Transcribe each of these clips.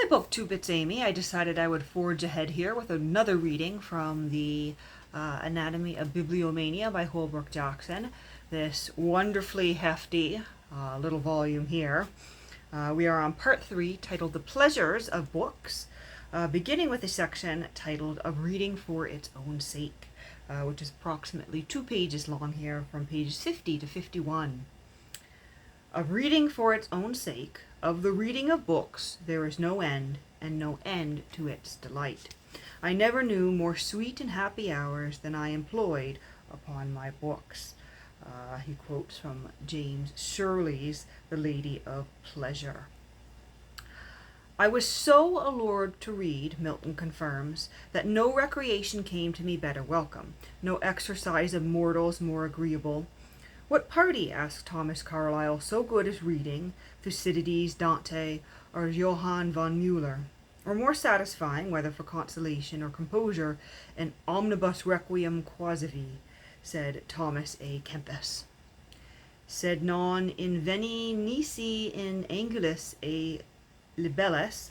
Hi, BookTube, it's Amy. I decided I would forge ahead here with another reading from the Anatomy of Bibliomania by Holbrook Jackson. This wonderfully hefty little volume here. We are on part 3, titled The Pleasures of Books, beginning with a section titled Of Reading for Its Own Sake, which is approximately 2 pages long here, from pages 50 to 51. Of reading for its own sake, of the reading of books, there is no end, and no end to its delight. I never knew more sweet and happy hours than I employed upon my books. He quotes from James Shirley's The Lady of Pleasure. I was so allured to read, Milton confirms, that no recreation came to me better welcome, no exercise of mortals more agreeable. What party, asked Thomas Carlyle, so good as reading Thucydides, Dante, or Johann von Müller, or more satisfying, whether for consolation or composure, an omnibus requiem quasi, said Thomas A. Kempis. Sed non inveni nisi in angulis a libellis,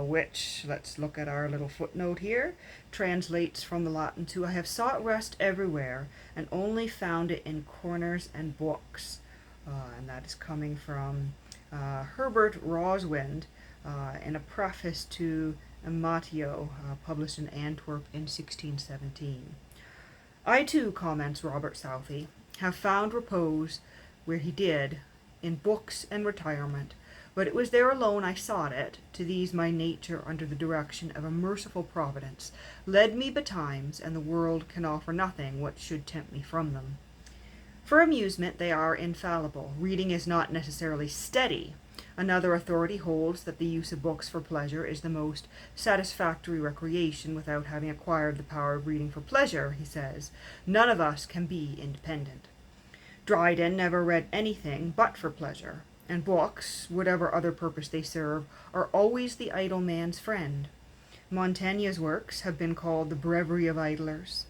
which, let's look at our little footnote here, translates from the Latin to I have sought rest everywhere and only found it in corners and books. And that is coming from Herbert Roswind in a preface to Amatio, published in Antwerp in 1617. I too, comments Robert Southey, have found repose where he did, in books and retirement, but it was there alone I sought it. To these my nature, under the direction of a merciful providence, led me betimes, and the world can offer nothing what should tempt me from them. For amusement they are infallible. Reading is not necessarily steady. Another authority holds that the use of books for pleasure is the most satisfactory recreation. Without having acquired the power of reading for pleasure, he says, none of us can be independent. Dryden never read anything but for pleasure, and books, whatever other purpose they serve, are always the idle man's friend. Montaigne's works have been called the breviary of idlers.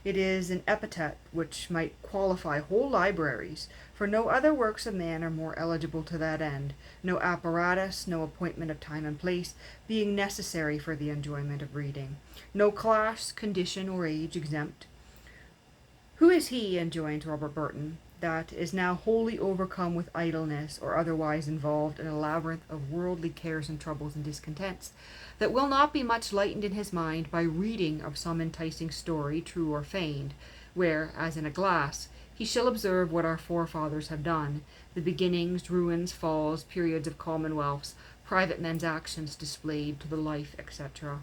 It is an epithet which might qualify whole libraries, for no other works of man are more eligible to that end, no apparatus, no appointment of time and place being necessary for the enjoyment of reading, no class, condition, or age exempt. Who is he, enjoins Robert Burton, that is now wholly overcome with idleness, or otherwise involved in a labyrinth of worldly cares and troubles and discontents, that will not be much lightened in his mind by reading of some enticing story, true or feigned, where, as in a glass, he shall observe what our forefathers have done, the beginnings, ruins, falls, periods of commonwealths, private men's actions displayed to the life, etc.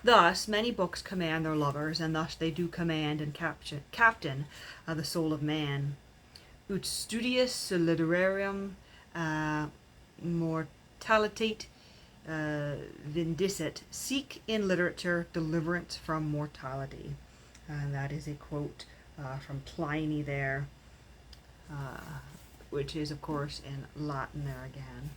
Thus many books command their lovers, and thus they do command and captain the soul of man. Ut studius literarium mortalitate vindicit. Seek in literature deliverance from mortality. And that is a quote from Pliny there, which is, of course, in Latin there again.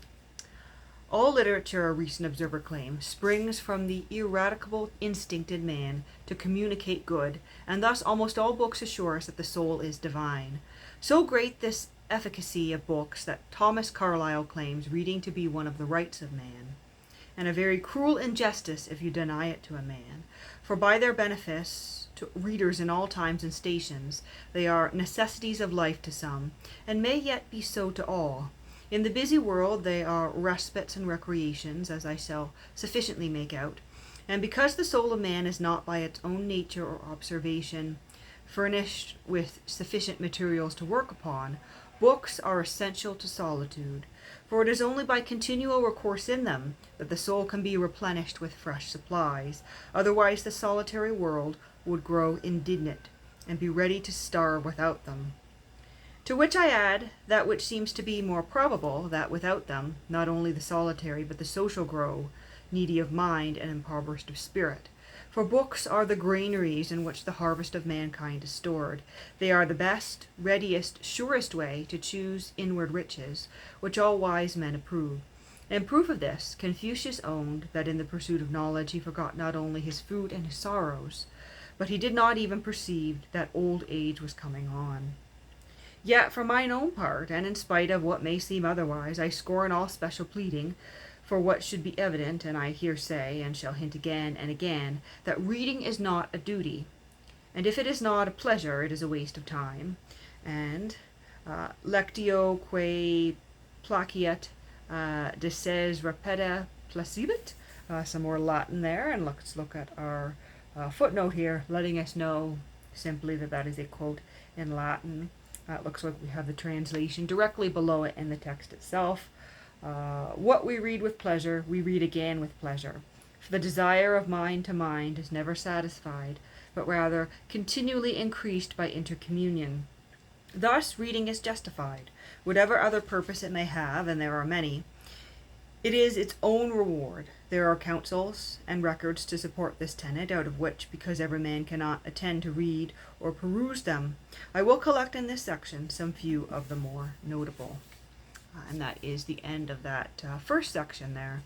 All literature, a recent observer claims, springs from the ineradicable instinct in man to communicate good, and thus almost all books assure us that the soul is divine. So great this efficacy of books that Thomas Carlyle claims reading to be one of the rights of man, and a very cruel injustice if you deny it to a man, for by their benefice to readers in all times and stations, they are necessities of life to some, and may yet be so to all. In the busy world they are respites and recreations, as I shall sufficiently make out, and because the soul of man is not by its own nature or observation furnished with sufficient materials to work upon, books are essential to solitude, for it is only by continual recourse in them that the soul can be replenished with fresh supplies. Otherwise the solitary world would grow indignant, and be ready to starve without them. To which I add that which seems to be more probable, that without them, not only the solitary but the social grow, needy of mind and impoverished of spirit. For books are the granaries in which the harvest of mankind is stored. They are the best, readiest, surest way to choose inward riches, which all wise men approve. In proof of this, Confucius owned that in the pursuit of knowledge he forgot not only his food and his sorrows, but he did not even perceive that old age was coming on. Yet for mine own part, and in spite of what may seem otherwise, I scorn all special pleading, For what should be evident, and I here say, and shall hint again and again, that reading is not a duty, and if it is not a pleasure, it is a waste of time, and lectio quae placiat deses repeta placebit, some more Latin there, and let's look at our footnote here, letting us know simply that that is a quote in Latin. It looks like we have the translation directly below it in the text itself. What we read with pleasure, we read again with pleasure. For the desire of mind to mind is never satisfied, but rather continually increased by intercommunion. Thus, reading is justified, whatever other purpose it may have, and there are many. It is its own reward. There are counsels and records to support this tenet, out of which, because every man cannot attend to read or peruse them, I will collect in this section some few of the more notable. And that is the end of that first section there.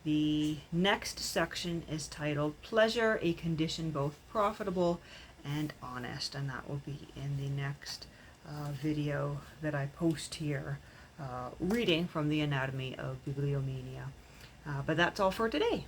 The next section is titled Pleasure, a Condition Both Profitable and Honest, and that will be in the next video that I post here, reading from the Anatomy of Bibliomania. But that's all for today.